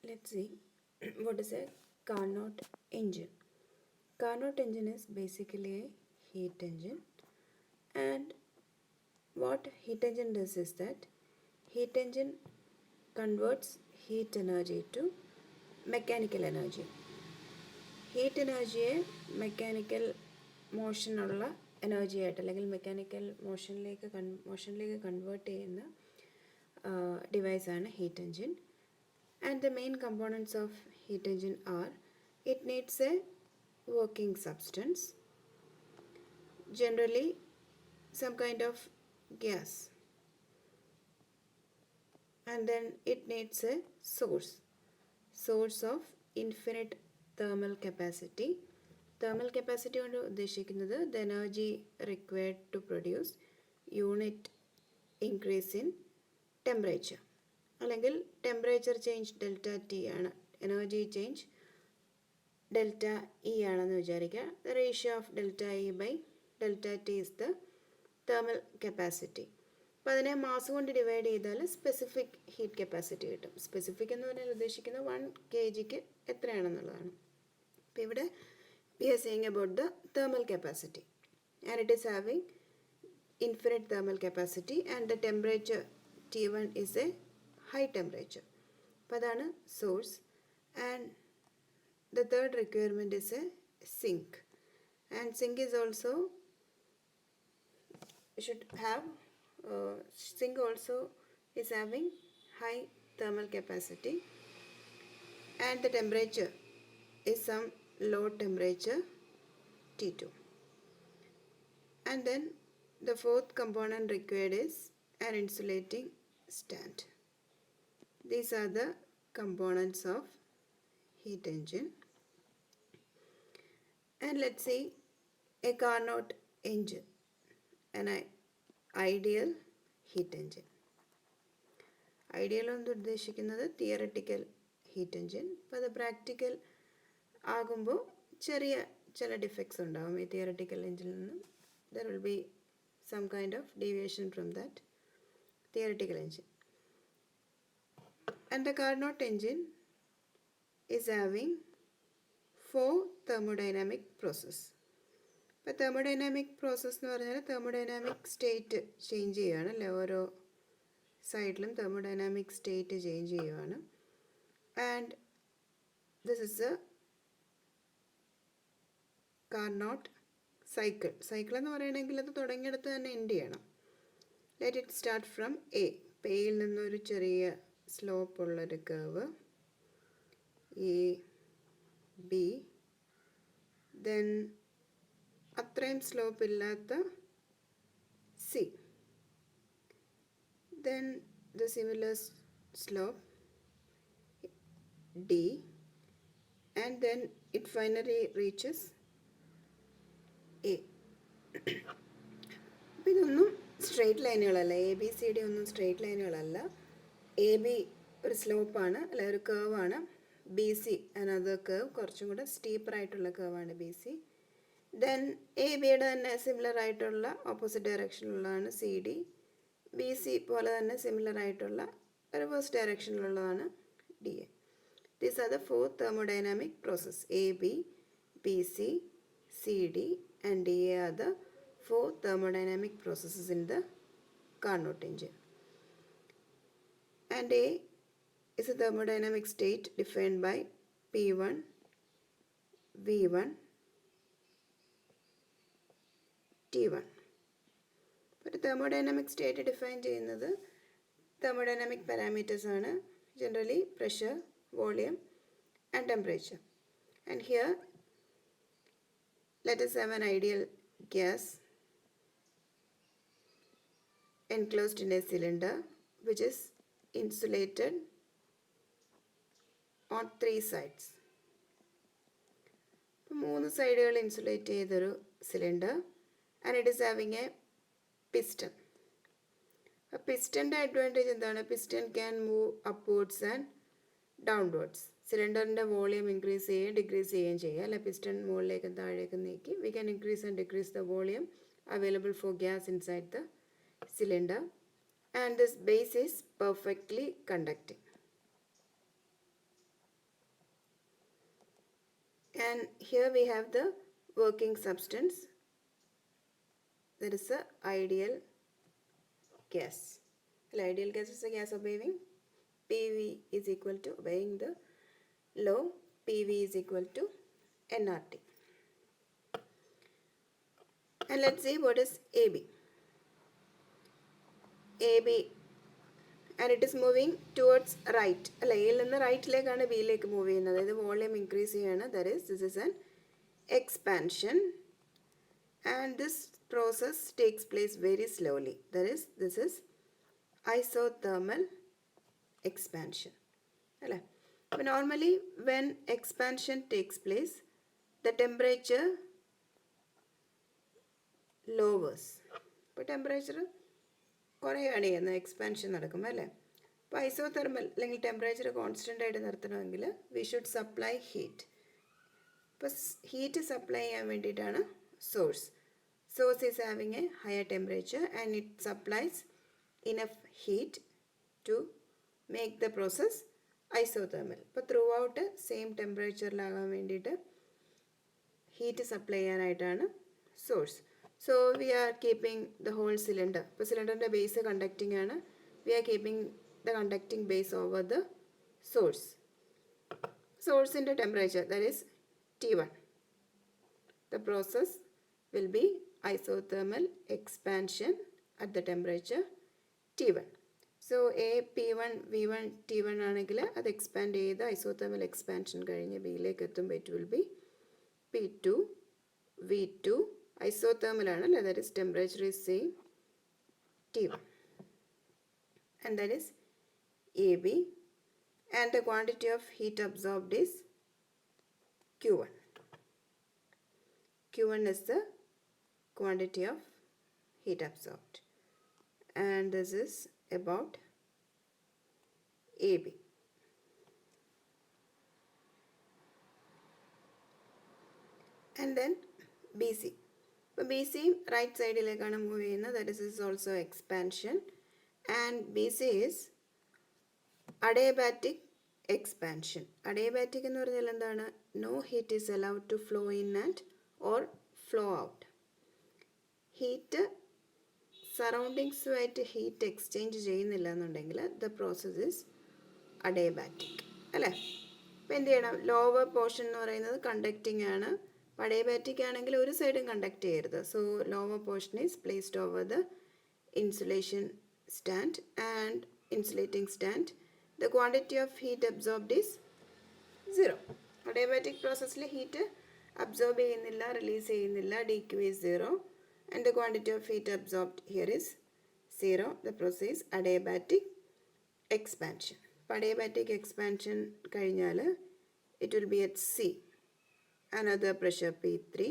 Let's see what is a Carnot engine. Carnot engine is basically a heat engine, and what heat engine does is that heat engine converts heat energy to mechanical energy. Heat എനർജിയെ mechanical മോഷനുള്ള energy ആയിട്ട് അല്ലെങ്കിൽ mechanical മോഷനിലേക്ക് convert ചെയ്യുന്ന ഡിവൈസാണ് heat engine. And the main components of heat engine are, it needs a working substance, generally some kind of gas, and then it needs a source of infinite thermal capacity. Thermal capacity കൊണ്ട് ഉദ്ദേശിക്കുന്നത് the energy required to produce unit increase in temperature, അല്ലെങ്കിൽ temperature change delta T ആണ്, energy change delta E ആണെന്ന് വിചാരിക്കുക. The ratio of delta E by delta T is the thermal capacity. അപ്പോൾ അതിനെ mass കൊണ്ട് divide ചെയ്താൽ specific heat capacity കിട്ടും. Specific എന്ന് പറഞ്ഞാൽ ഉദ്ദേശിക്കുന്നത് 1 kg എത്രയാണെന്നുള്ളതാണ്. അപ്പോൾ ഇവിടെ we are saying about the thermal capacity, and it is having infinite thermal capacity, and the temperature T1 is a high temperature. അപ്പോൾ അതാണ് source. And the third requirement is a sink, and sink is also sink also is having high thermal capacity, and the temperature is some low temperature T2. And then the fourth component required is an insulating stand. These are the components of heat engine. And let's see a Carnot engine, an ideal heat engine. Ideal എന്ന് ഉദ്ദേശിക്കുന്നത് theoretical heat engine. അപ്പോൾ അത് practical ആകുമ്പോൾ ചെറിയ ചില defects ഉണ്ടാകും ഈ theoretical എൻജിനിൽ നിന്നും. There will be some kind of deviation from that theoretical engine. And the Carnot engine is having 4 thermodynamic process. ഇപ്പോൾ തെർമോഡൈനാമിക് പ്രോസസ്സ് എന്ന് പറഞ്ഞാൽ തെർമോഡൈനാമിക് സ്റ്റേറ്റ് ചേഞ്ച് ചെയ്യുകയാണ് അല്ലേ, ഓരോ സൈഡിലും തെർമോഡൈനാമിക് സ്റ്റേറ്റ് ചേഞ്ച് ചെയ്യുകയാണ്. And this is a Carnot cycle എന്ന് പറയണമെങ്കിൽ അത് തുടങ്ങിയിടത്ത് തന്നെ എൻഡ് ചെയ്യണം. Let it start from A. എയിൽ നിന്നൊരു ചെറിയ സ്ലോപ്പ് ഉള്ളൊരു കർവ് എ ബി, ദെൻ അത്രയും സ്ലോപ്പ് ഇല്ലാത്ത C, then the similar slope D, and then it finally reaches A. അപ്പോൾ ഇതൊന്നും സ്ട്രെയിറ്റ് ലൈനുകളല്ല, എ ബി സി ഡി ഒന്നും സ്ട്രെയിറ്റ് ലൈനുകളല്ല. എ ബി ഒരു സ്ലോപ്പാണ് അല്ലെ, ഒരു കേവാണ്. ബി സി അനദർ കേവ്, കുറച്ചും കൂടെ സ്റ്റീപ്പറായിട്ടുള്ള കേവാണ് ബി സി. ദെൻ എ ബിയുടെ തന്നെ സിമിലർ ആയിട്ടുള്ള ഓപ്പോസിറ്റ് ഡയറക്ഷനിലുള്ളതാണ് സി ഡി. ബി സി പോലെ തന്നെ സിമിലർ ആയിട്ടുള്ള റിവേഴ്സ് ഡയറക്ഷനിലുള്ളതാണ് D A. These are the 4 thermodynamic process. A B, B C, C D and D A are the 4 thermodynamic processes in the Carnot engine. And A is a thermodynamic state defined by P1, V1, T1. ഒരു thermodynamic state define ചെയ്യുന്നത് thermodynamic parameters ആണ്, generally pressure, volume and temperature. And here let us have an ideal gas enclosed in a cylinder which is insulated on 3 sides. 3 സൈഡുകൾ insulate ചെയ്തൊരു cylinder, and it is having a piston. പിസ്റ്റൻ്റെ advantage എന്താണ്? Piston can move upwards and downwards. സിലിണ്ടറിൻ്റെ volume increase ചെയ്യുകയും decrease ചെയ്യുകയും ചെയ്യുക അല്ലെ. Piston മുകളിലേക്കും താഴേക്കും നീക്കി we can increase and decrease the volume available for gas inside the cylinder, and this base is perfectly conducting. And here we have the working substance. There is a ideal gas. The ideal gas is a gas obeying PV is equal to, obeying the law, PV is equal to nRT. And let's see what is AB. AB, and it is moving towards right. Ail in the right leg and B leg moving. The volume increase here. That is, this is an expansion. And this process takes place very slowly. That is, this is isothermal expansion. But normally when expansion takes place, the temperature lowers. But temperature കുറയാണ് ചെയ്യുന്നത്, expansion നടക്കുമ്പോൾ അല്ലേ. അപ്പോൾ isothermal അല്ലെങ്കിൽ temperature constant ആയിട്ട് നിർത്തണമെങ്കിൽ we should supply heat. അപ്പോൾ heat supply ചെയ്യാൻ വേണ്ടിയിട്ടാണ് source. Source is having a higher temperature and it supplies enough heat to make the process isothermal. അപ്പോൾ ത്രൂ ഔട്ട് സെയിം ടെമ്പറേച്ചറിലാകാൻ വേണ്ടിയിട്ട് ഹീറ്റ് സപ്ലൈ ചെയ്യാനായിട്ടാണ് source. So we are keeping the whole cylinder. അപ്പോൾ സിലിണ്ടറിൻ്റെ base conducting ആണ്. We are keeping the conducting base over the source. Source-ൻ്റെ temperature, that is T1. The process will be isothermal expansion at the temperature T1. So A, P1, V1, T1 ആണെങ്കിൽ അത് expand ചെയ്ത് isothermal expansion കഴിഞ്ഞ് ബിയിലേക്ക് എത്തുമ്പോൾ it will be P2, V2. Isothermal ആണല്ലേ, that is temperature is same T1. And that is AB. And the quantity of heat absorbed is Q1. Q1 is the quantity of heat absorbed. And this is about AB. And then BC. അപ്പോൾ B C right സൈഡിലേക്കാണ് move ചെയ്യുന്നത്. That is also expansion. And B C is adiabatic expansion. Adiabatic എന്ന് പറഞ്ഞാൽ എന്താണ്? No heat is allowed to flow in and or flow out. Heat സറൗണ്ടിങ്സുമായിട്ട് heat exchange ചെയ്യുന്നില്ല എന്നുണ്ടെങ്കിൽ the process is adiabatic അല്ലേ. അപ്പോൾ എന്ത് ചെയ്യണം? ലോവർ പോർഷൻ എന്ന് പറയുന്നത് കണ്ടക്റ്റിംഗ് ആണ്. അഡേബാറ്റിക് ആണെങ്കിൽ ഒരു സൈഡും കണ്ടക്ട് ചെയ്യരുത്. So lower portion is placed over the insulation stand and insulating stand. The quantity of heat absorbed is 0. Adiabatic പ്രോസസ്സിൽ ഹീറ്റ് അബ്സോർബ് ചെയ്യുന്നില്ല, റിലീസ് ചെയ്യുന്നില്ല. DQ is 0 and the quantity of heat absorbed here is 0. The process is adiabatic expansion. അപ്പോൾ adiabatic expansion കഴിഞ്ഞാൽ it will be at C. Another pressure P3,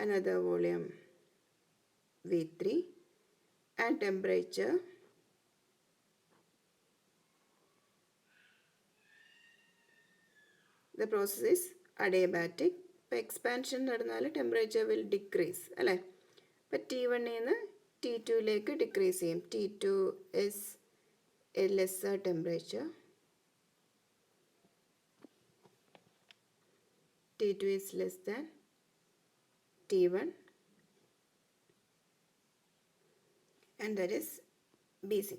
another volume V3 and temperature the process is adiabatic. ഇപ്പോൾ expansion നടന്നാൽ temperature will decrease അല്ലേ. ഇപ്പോൾ T1 നിന്ന് T2ലേക്ക് decrease ചെയ്യും. T2 is a lesser temperature. T2 is less than T1 and that is BC.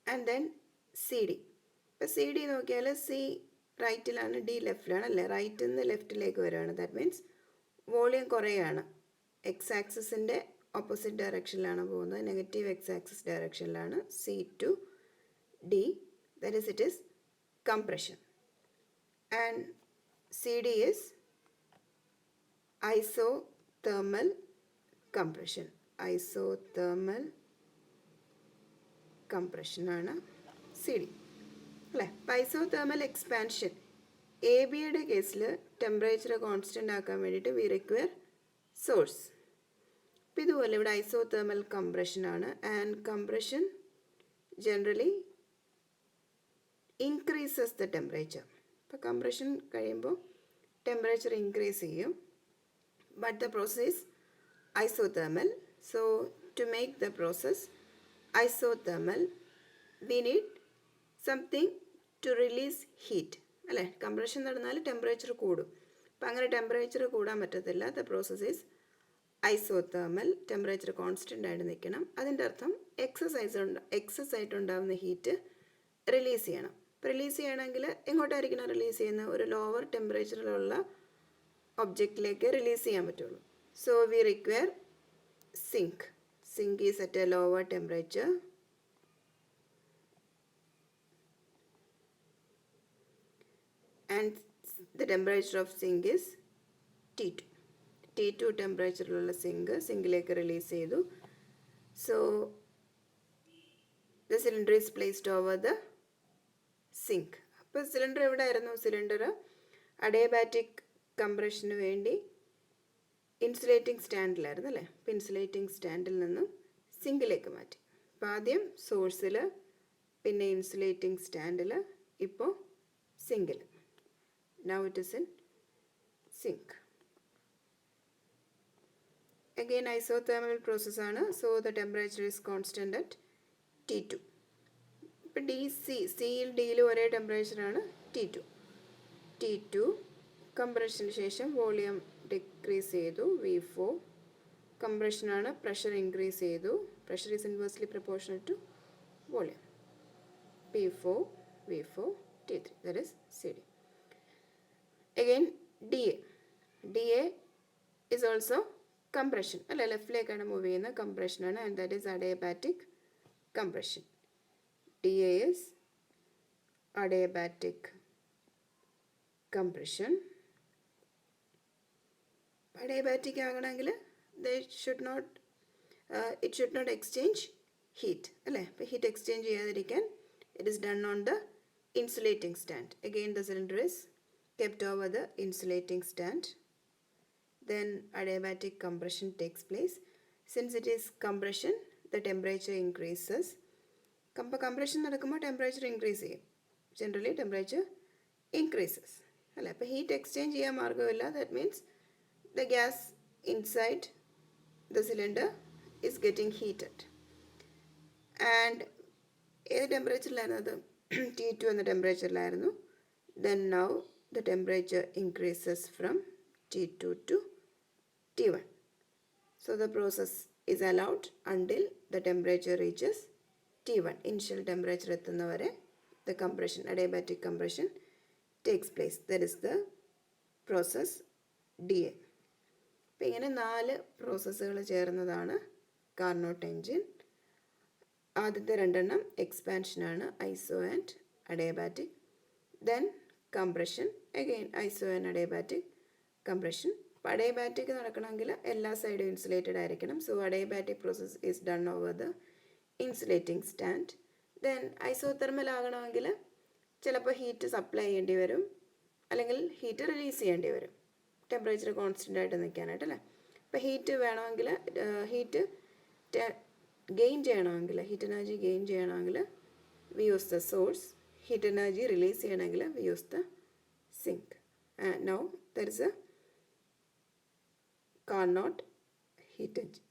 And then CD. ഇപ്പോൾ CD നോക്കിയാൽ C റൈറ്റിലാണ്, D ലെഫ്റ്റിലാണ് അല്ലേ. റൈറ്റിൽ നിന്ന് ലെഫ്റ്റിലേക്ക് വരികയാണ്. ദാറ്റ് മീൻസ് വോളിയം കുറയാണ്. എക്സ് ആക്സിസിൻ്റെ ഓപ്പോസിറ്റ് ഡയറക്ഷനിലാണ് പോകുന്നത്. നെഗറ്റീവ് എക്സ് ആക്സിസ് ഡയറക്ഷനിലാണ്. C2 D, that is it is compression. And CD is isothermal compression. Isothermal compression ആണ് CD അല്ലേ. isothermal expansion ABയുടെ കേസിൽ ടെമ്പറേച്ചർ കോൺസ്റ്റൻ്റ് ആക്കാൻ വേണ്ടിയിട്ട് വി റിക്വയർ സോഴ്സ്. അപ്പോൾ ഇതുപോലെ ഇവിടെ isothermal compression ആണ്. And compression generally increases the temperature. ഇപ്പോൾ കംപ്രഷൻ കഴിയുമ്പോൾ ടെമ്പറേച്ചർ ഇൻക്രീസ് ചെയ്യും. But the process isothermal. So to make the process isothermal, we need something to release heat അല്ലേ. കംപ്രഷൻ നടന്നാൽ temperature കൂടും. അപ്പം അങ്ങനെ ടെമ്പറേച്ചർ കൂടാൻ പറ്റത്തില്ല. The process is isothermal. Temperature constant ആയിട്ട് നിൽക്കണം. അതിൻ്റെ അർത്ഥം എക്സസ് ആയിട്ടുണ്ടാകുന്ന ഹീറ്റ് റിലീസ് ചെയ്യണം. റിലീസ് ചെയ്യണമെങ്കിൽ എങ്ങോട്ടായിരിക്കണം റിലീസ് ചെയ്യുന്നത്? ഒരു ലോവർ ടെമ്പറേച്ചറിലുള്ള ഒബ്ജക്റ്റിലേക്ക് റിലീസ് ചെയ്യാൻ പറ്റുള്ളൂ. So we require sink. Sink is at a lower temperature. And the temperature of sink is T2. T2 ടെമ്പറേച്ചറിലുള്ള സിങ്കിലേക്ക് റിലീസ് ചെയ്തു. So the cylinder is placed over the sink. അപ്പോൾ സിലിണ്ടർ എവിടെ ആയിരുന്നു? സിലിണ്ടർ അഡിയബാറ്റിക് കംപ്രഷന് വേണ്ടി insulating സ്റ്റാൻഡിലായിരുന്നു അല്ലേ. അപ്പോൾ insulating സ്റ്റാൻഡിൽ നിന്നും സിങ്കിലേക്ക് മാറ്റി. അപ്പോൾ ആദ്യം സോഴ്സിൽ, പിന്നെ ഇൻസുലേറ്റിംഗ് സ്റ്റാൻഡിൽ, ഇപ്പോൾ സിങ്കിൽ. Now it is in sink. Again isothermal process ആണ്. So the temperature is constant at T2. ഇപ്പോൾ സിയിൽ ഡിയിലും ഒരേ ടെമ്പറേച്ചറാണ് T2. T2 കംപ്രഷന് ശേഷം വോളിയം ഡിക്രീസ് ചെയ്തു, V4. കംപ്രഷനാണ്, പ്രഷർ ഇൻക്രീസ് ചെയ്തു. Pressure is inversely proportional to volume. P4, V4, T3. That is CD. Again DA. DA is also compression. അല്ല, ലെഫ്റ്റിലേക്കാണ് move ചെയ്യുന്ന കംപ്രഷനാണ്. And that is adiabatic compression. DA is adiabatic compression. Adiabatic ആകണമെങ്കിൽ it should not exchange heat അല്ലേ. അപ്പോൾ heat exchange ചെയ്യാതിരിക്കാൻ it is done on the insulating stand. Again the cylinder is kept over the insulating stand. Then adiabatic compression takes place. Since it is compression, the temperature increases. Compression നടക്കുമ്പോൾ temperature increase ചെയ്യും. Generally temperature increases അല്ലേ. അപ്പോൾ heat exchange ചെയ്യാൻ മാർഗ്ഗമില്ല. That means the gas inside the cylinder is getting heated. And ഏത് ടെമ്പറേച്ചറിലായിരുന്നു അത്? T2 എന്ന ടെമ്പറേച്ചറിലായിരുന്നു. Then now the temperature increases from T2 to T1. So the process is allowed until the temperature reaches T1. Initial temperature എത്തുന്നവരെ the compression, adiabatic compression takes place. That is the process DA. അപ്പോൾ ഇങ്ങനെ 4 പ്രോസസ്സുകൾ ചേർന്നതാണ് Carnot engine. ആദ്യത്തെ 2 എണ്ണം എക്സ്പാൻഷനാണ്, iso and adiabatic. Then compression, again iso and adiabatic compression. Adiabatic നടക്കണമെങ്കിൽ എല്ലാ സൈഡും ഇൻസുലേറ്റഡ് ആയിരിക്കണം. So adiabatic process is done over the insulating stand. Then isothermal ആകണമെങ്കിൽ ചിലപ്പോൾ ഹീറ്റ് സപ്ലൈ ചെയ്യേണ്ടി വരും, അല്ലെങ്കിൽ ഹീറ്റ് റിലീസ് ചെയ്യേണ്ടി വരും ടെമ്പറേച്ചർ കോൺസ്റ്റൻ്റ് ആയിട്ട് നിൽക്കാനായിട്ട് അല്ലേ. അപ്പോൾ ഹീറ്റ് വേണമെങ്കിൽ, ഹീറ്റ് ഗെയിൻ ചെയ്യണമെങ്കിൽ, ഹീറ്റ് എനർജി ഗെയിൻ ചെയ്യണമെങ്കിൽ we use the source. Heat energy release ചെയ്യണമെങ്കിൽ we use the sink. Now there is a Carnot heat engine.